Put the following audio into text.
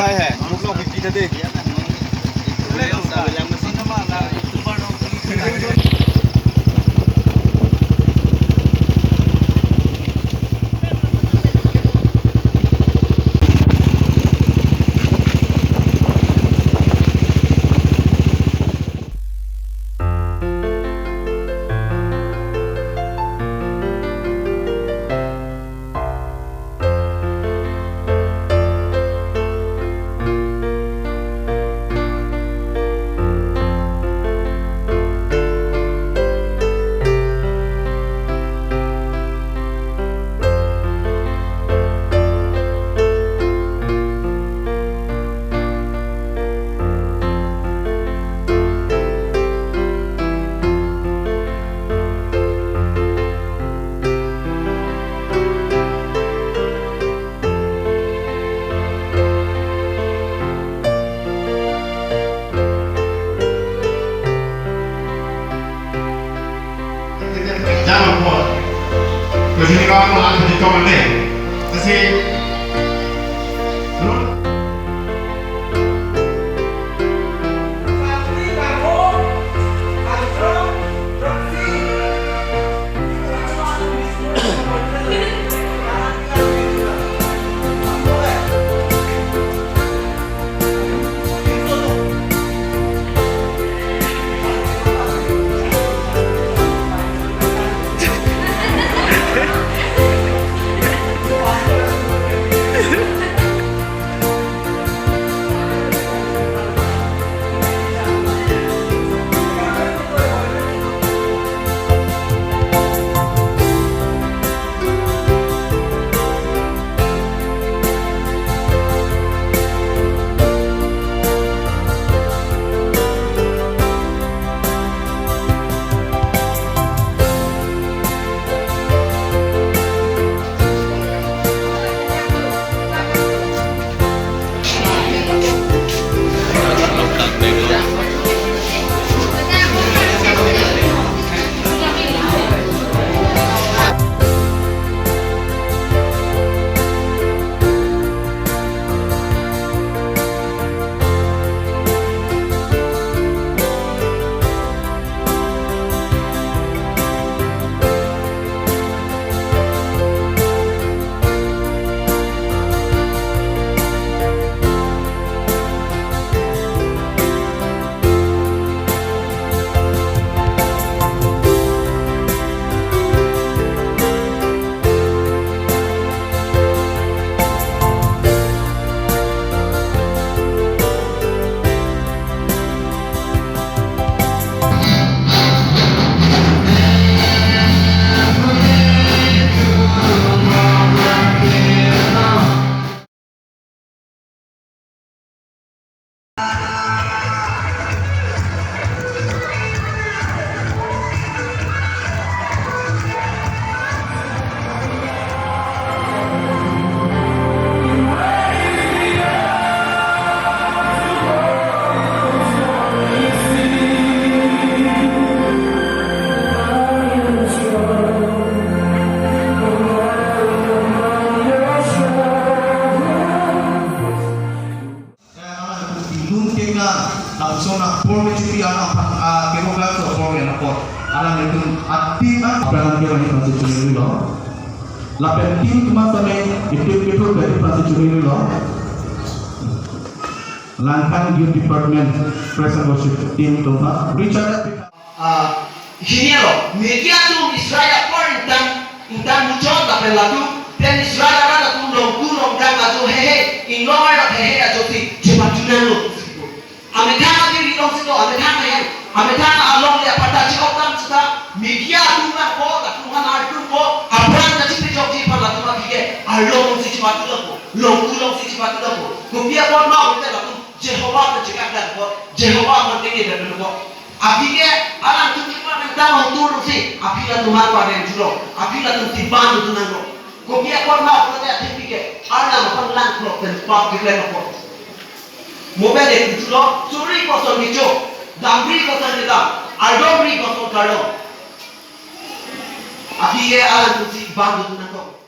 hai hai, muk lo kita deh. Jangan buat. Kesini kamu ada di kamar deh. Terus langsung nak pol cuti anak kero kelas tu pol yang nak alam itu hati nak apa yang dia masih curi lo lapen tim kemasa ni itu dari masih curi lo langkah youth department present worship team tu nak Richard ini lo media tu Israel pun intan muncul tapi lalu dan Israel ada tulong dan macam hehe inlor hehe ada tu cepat jual lo Amerika ni long situ, Amerika ni, Amerika along dia pada cakap tam sudah media tu nak ko, tak tuhan artu ko, apa yang jadi pejok di pada tu lagi ke, along si cepat tu ko, long si cepat tu ko, kupiah pun mau kita lah tu, Jehovah tu cakap dah ko, Jehovah mentinggi dah tu ko, api ke, alam tu cuma minta mau turun si, api lah Tuhan pada yang juro, api lah tu tiban tu nango, kupiah pun mau kita tipi ke, alam penlang ko, dan pak kita ko. Mobile itu lo curi kosong hijau, dambri kosong hitam, adobri kosong kado. Akhirnya alam tu si bantu tu nanti.